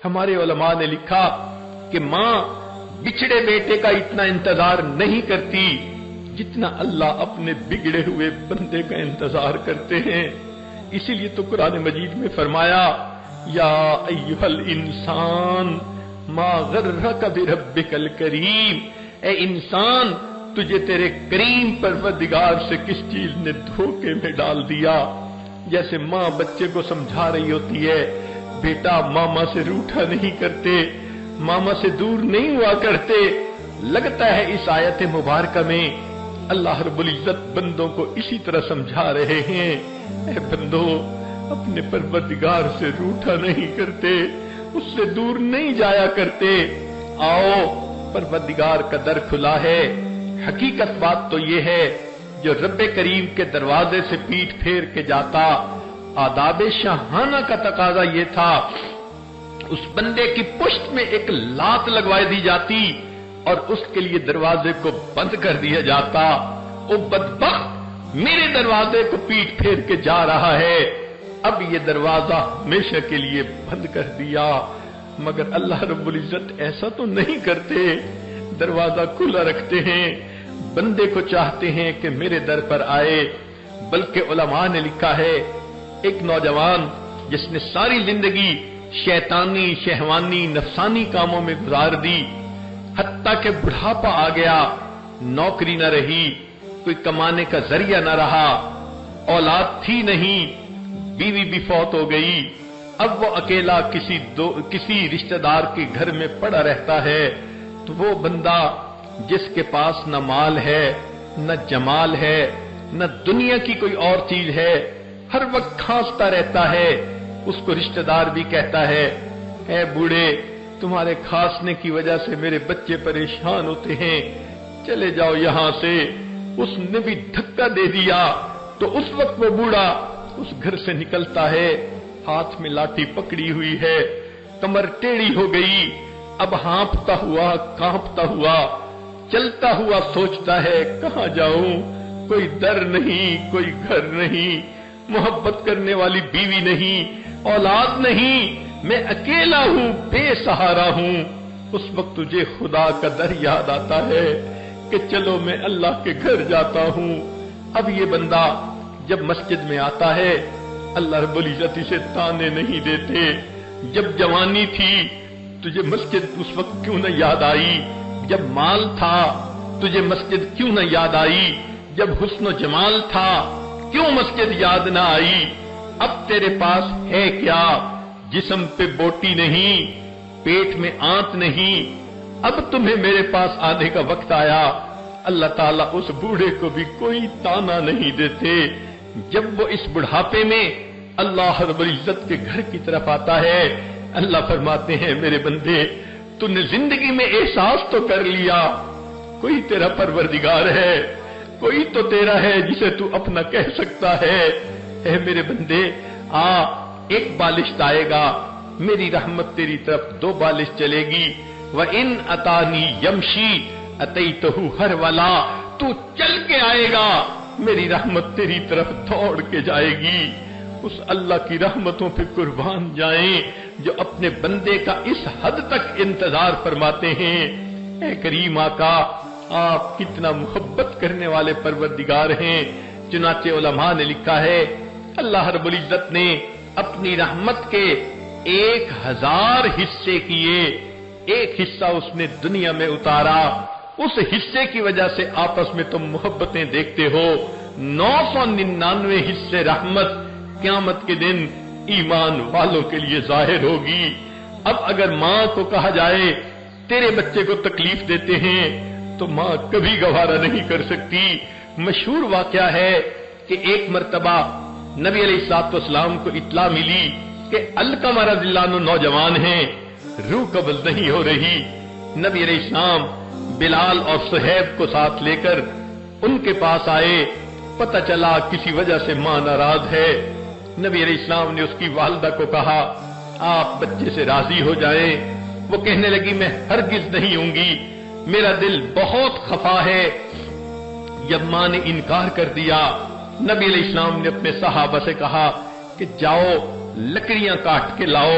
ہمارے علماء نے لکھا کہ ماں بچھڑے بیٹے کا اتنا انتظار نہیں کرتی جتنا اللہ اپنے بگڑے ہوئے بندے کا انتظار کرتے ہیں. اسی لیے تو قرآن مجید میں فرمایا یا ایھا الانسان ما غرک بربک الکریم، اے انسان تجھے تیرے کریم پروردگار سے کس چیز نے دھوکے میں ڈال دیا. جیسے ماں بچے کو سمجھا رہی ہوتی ہے بیٹا ماما سے روٹھا نہیں کرتے، ماما سے دور نہیں ہوا کرتے. لگتا ہے اس آیت مبارکہ میں اللہ رب العزت بندوں کو اسی طرح سمجھا رہے ہیں اے بندو اپنے پروردگار سے روٹھا نہیں کرتے، اس سے دور نہیں جایا کرتے. آؤ پروردگار کا در کھلا ہے. حقیقت بات تو یہ ہے جو رب کریم کے دروازے سے پیٹھ پھیر کے جاتا، آداب شاہانہ کا تقاضا یہ تھا اس بندے کی پشت میں ایک لات لگوائی دی جاتی اور اس کے لیے دروازے کو بند کر دیا جاتا. وہ بدبخت میرے دروازے کو پیٹھ پھیر کے جا رہا ہے، اب یہ دروازہ ہمیشہ کے لیے بند کر دیا. مگر اللہ رب العزت ایسا تو نہیں کرتے، دروازہ کھلا رکھتے ہیں، بندے کو چاہتے ہیں کہ میرے در پر آئے. بلکہ علماء نے لکھا ہے ایک نوجوان جس نے ساری زندگی شیطانی شہوانی نفسانی کاموں میں گزار دی، حتیٰ کہ بڑھاپا آ گیا، نوکری نہ رہی، کوئی کمانے کا ذریعہ نہ رہا، اولاد تھی نہیں، بیوی بھی فوت ہو گئی. اب وہ اکیلا کسی رشتہ دار کے گھر میں پڑا رہتا ہے. تو وہ بندہ جس کے پاس نہ مال ہے نہ جمال ہے نہ دنیا کی کوئی اور چیز ہے، ہر وقت کھانستا رہتا ہے. اس کو رشتہ دار بھی کہتا ہے اے بوڑھے تمہارے کھانسنے کی وجہ سے میرے بچے پریشان ہوتے ہیں، چلے جاؤ یہاں سے. اس نے بھی دھکا دے دیا تو اس وقت وہ بوڑھا اس گھر سے نکلتا ہے، ہاتھ میں لاٹھی پکڑی ہوئی ہے، کمر ٹیڑھی ہو گئی، اب ہانپتا ہوا کانپتا ہوا چلتا ہوا سوچتا ہے کہاں جاؤں، کوئی در نہیں، کوئی گھر نہیں، محبت کرنے والی بیوی نہیں، اولاد نہیں، میں اکیلا ہوں، بے سہارا ہوں. اس وقت تجھے خدا کا در یاد آتا ہے کہ چلو میں اللہ کے گھر جاتا ہوں. اب یہ بندہ جب مسجد میں آتا ہے اللہ رب العزت اسے تانے نہیں دیتے. جب جوانی تھی تجھے مسجد اس وقت کیوں نہ یاد آئی؟ جب مال تھا تجھے مسجد کیوں نہ یاد آئی؟ جب حسن و جمال تھا کیوں مسجد یاد نہ آئی؟ اب تیرے پاس ہے کیا؟ جسم پہ بوٹی نہیں، پیٹ میں آنت نہیں، اب تمہیں میرے پاس آنے کا وقت آیا. اللہ تعالیٰ اس بوڑھے کو بھی کوئی تانا نہیں دیتے. جب وہ اس بڑھاپے میں اللہ رب العزت کے گھر کی طرف آتا ہے اللہ فرماتے ہیں میرے بندے تو نے زندگی میں احساس تو کر لیا کوئی تیرا پروردگار ہے، کوئی تو تیرا ہے جسے تو اپنا کہہ سکتا ہے. اے میرے بندے آ، ایک بالشت آئے گا، میری رحمت تیری طرف 2 بالش چلے گی. وَإِنْ أَتَانِي يَمْشِي أَتَيْتُهُ هَرْوَلًا، تو چل کے آئے گا میری رحمت تیری طرف دوڑ کے جائے گی. اس اللہ کی رحمتوں پہ قربان جائیں جو اپنے بندے کا اس حد تک انتظار فرماتے ہیں. اے کریم آقا آپ کتنا محبت کرنے والے پروردگار ہیں. چنانچہ علماء نے لکھا ہے اللہ رب العزت نے اپنی رحمت کے 1000 حصے کیے، ایک حصہ اس نے دنیا میں اتارا. اس حصے کی وجہ سے آپس میں تم محبتیں دیکھتے ہو. 999 حصے رحمت قیامت کے دن ایمان والوں کے لیے ظاہر ہوگی. اب اگر ماں کو کہا جائے تیرے بچے کو تکلیف دیتے ہیں تو ماں کبھی گوارا نہیں کر سکتی. مشہور واقعہ ہے کہ ایک مرتبہ نبی علیہ الصلوۃ والسلام کو اطلاع ملی کہ علقمہ رضی اللہ عنہ نوجوان ہیں، روح قبض نہیں ہو رہی. نبی علیہ السلام بلال اور صہیب کو ساتھ لے کر ان کے پاس آئے. پتہ چلا کسی وجہ سے ماں ناراض ہے. نبی علیہ السلام نے اس کی والدہ کو کہا آپ بچے سے راضی ہو جائیں. وہ کہنے لگی میں ہرگز نہیں ہوں گی، میرا دل بہت خفا ہے. جب ماں نے انکار کر دیا نبی علیہ السلام نے اپنے صحابہ سے کہا کہ جاؤ لکڑیاں کاٹ کے لاؤ.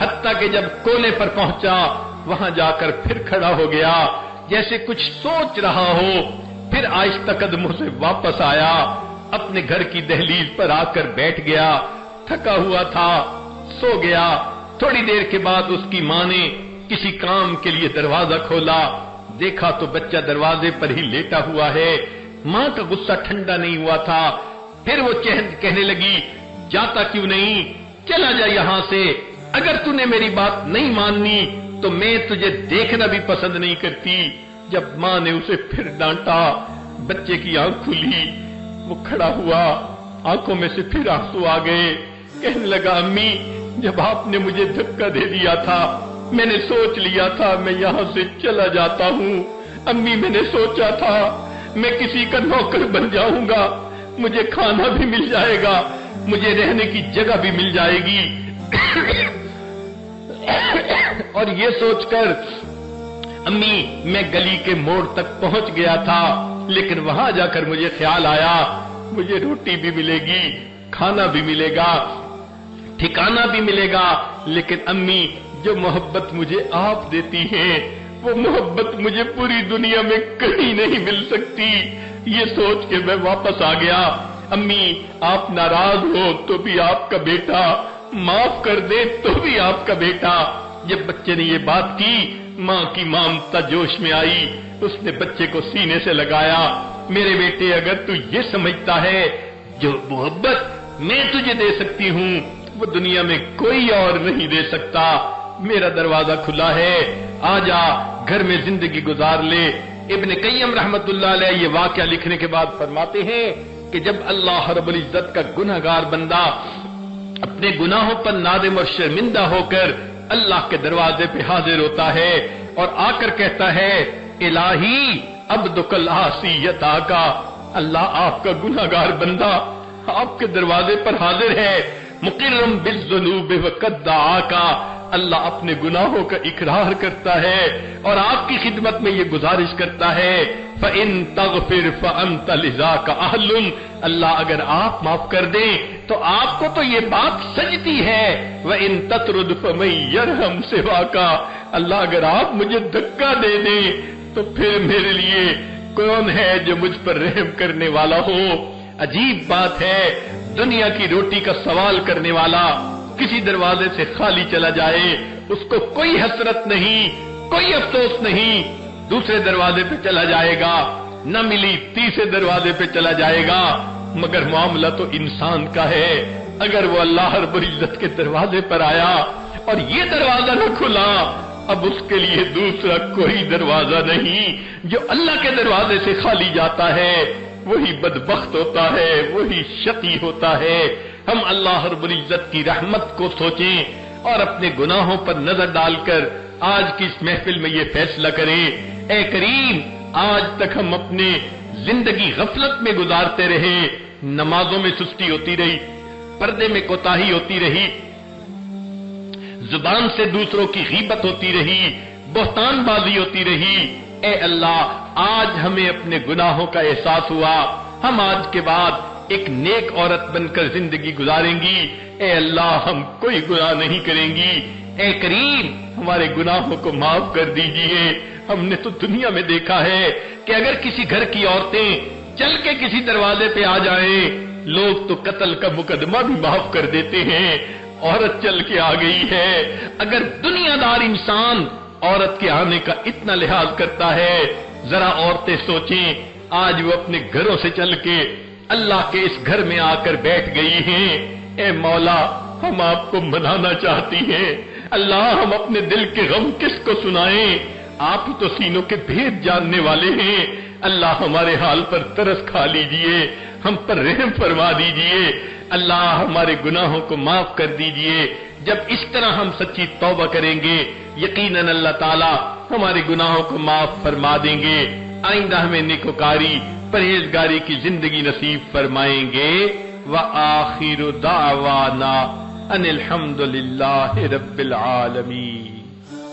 حتیٰ کہ جب کونے پر پہنچا وہاں جا کر پھر کھڑا ہو گیا جیسے کچھ سوچ رہا ہو، پھر آہستہ قدموں سے واپس آیا، اپنے گھر کی دہلیز پر آ کر بیٹھ گیا، تھکا ہوا تھا، سو گیا۔ تھوڑی دیر کے بعد اس کی ماں نے کسی کام کے لیے دروازہ کھولا، دیکھا تو بچہ دروازے پر ہی لیٹا ہوا ہے۔ ماں کا غصہ ٹھنڈا نہیں ہوا تھا، پھر وہ کہنے لگی جاتا کیوں نہیں، چلا جا یہاں سے، اگر تو نے میری بات نہیں ماننی تو میں تجھے دیکھنا بھی پسند نہیں کرتی۔ جب ماں نے اسے پھر ڈانٹا، بچے کی آنکھ کھلی، وہ کھڑا ہوا، آنکھوں میں سے پھر آنسو آ گئے، کہنے لگا امی جب آپ نے مجھے دھکا دے دیا تھا میں نے سوچ لیا تھا میں یہاں سے چلا جاتا ہوں، امی میں نے سوچا تھا میں کسی کا نوکر بن جاؤں گا، مجھے کھانا بھی مل جائے گا، مجھے رہنے کی جگہ بھی مل جائے گی۔ اور یہ سوچ کر امی میں گلی کے موڑ تک پہنچ گیا تھا، لیکن وہاں جا کر مجھے خیال آیا مجھے روٹی بھی ملے گی، کھانا بھی ملے گا، ٹھکانہ بھی ملے گا، لیکن امی جو محبت مجھے آپ دیتی ہیں وہ محبت مجھے پوری دنیا میں کہیں نہیں مل سکتی۔ یہ سوچ کے میں واپس آ گیا۔ امی آپ ناراض ہو تو بھی آپ کا بیٹا، معاف کر دے تو بھی آپ کا بیٹا۔ جب بچے نے یہ بات کی ماں کی ممتا جوش میں آئی، اس نے بچے کو سینے سے لگایا، میرے بیٹے اگر تو یہ سمجھتا ہے جو محبت میں تجھے دے سکتی ہوں وہ دنیا میں کوئی اور نہیں دے سکتا، میرا دروازہ کھلا ہے، آ جا گھر میں زندگی گزار لے۔ ابن قیم رحمت اللہ علیہ یہ واقعہ لکھنے کے بعد فرماتے ہیں کہ جب اللہ رب العزت کا گنہگار بندہ اپنے گناہوں پر نادم اور شرمندہ ہو کر اللہ کے دروازے پہ حاضر ہوتا ہے اور آ کر کہتا ہے الہی عبدک العاصی یتاکا، اللہ آپ کا گنہگار بندہ آپ کے دروازے پر حاضر ہے، مقرم بالذنوب وقد دعاکا، اللہ اپنے گناہوں کا اقرار کرتا ہے اور آپ کی خدمت میں یہ گزارش کرتا ہے فَإِن تَغْفِرْ فَأَنْتَ لِذَاكَ أَهْلٌ، اللہ اگر آپ معاف کر دیں تو آپ کو تو یہ بات سجتی ہے، وَإِن تَطْرُدْ فَمَن يَرْحَمْ سِوَاكَ، اللہ اگر آپ مجھے دھکا دے دیں تو پھر میرے لیے کون ہے جو مجھ پر رحم کرنے والا ہو۔ عجیب بات ہے، دنیا کی روٹی کا سوال کرنے والا کسی دروازے سے خالی چلا جائے اس کو کوئی حسرت نہیں، کوئی افسوس نہیں، دوسرے دروازے پہ چلا جائے گا، نہ ملی تیسرے دروازے پہ چلا جائے گا، مگر معاملہ تو انسان کا ہے۔ اگر وہ اللہ رب العزت کے دروازے پر آیا اور یہ دروازہ نہ کھلا اب اس کے لیے دوسرا کوئی دروازہ نہیں۔ جو اللہ کے دروازے سے خالی جاتا ہے وہی بدبخت ہوتا ہے، وہی شقی ہوتا ہے۔ ہم اللہ رب العزت کی رحمت کو سوچیں اور اپنے گناہوں پر نظر ڈال کر آج کی اس محفل میں یہ فیصلہ کریں، اے کریم آج تک ہم اپنے زندگی غفلت میں گزارتے رہے، نمازوں میں سستی ہوتی رہی، پردے میں کوتاہی ہوتی رہی، زبان سے دوسروں کی غیبت ہوتی رہی، بہتان بازی ہوتی رہی۔ اے اللہ آج ہمیں اپنے گناہوں کا احساس ہوا، ہم آج کے بعد ایک نیک عورت بن کر زندگی گزاریں گی۔ اے اللہ ہم کوئی گناہ نہیں کریں گی، اے کریم ہمارے گناہوں کو معاف کر دیجئے۔ ہم نے تو دنیا میں دیکھا ہے کہ اگر کسی گھر کی عورتیں چل کے کسی دروازے پہ آ جائیں لوگ تو قتل کا مقدمہ بھی معاف کر دیتے ہیں، عورت چل کے آ گئی ہے۔ اگر دنیا دار انسان عورت کے آنے کا اتنا لحاظ کرتا ہے، ذرا عورتیں سوچیں آج وہ اپنے گھروں سے چل کے اللہ کے اس گھر میں آ کر بیٹھ گئی ہیں۔ اے مولا ہم آپ کو منانا چاہتی ہیں، اللہ ہم اپنے دل کے غم کس کو سنائیں، آپ ہی تو سینوں کے بھید جاننے والے ہیں۔ اللہ ہمارے حال پر ترس کھا لیجئے، ہم پر رحم فرما دیجئے، اللہ ہمارے گناہوں کو معاف کر دیجئے۔ جب اس طرح ہم سچی توبہ کریں گے یقیناً اللہ تعالی ہمارے گناہوں کو معاف فرما دیں گے، آئندہ ہمیں نیکوکاری پرہیزگاری کی زندگی نصیب فرمائیں گے۔ وآخر دعوانا ان الحمد للہ رب العالمین۔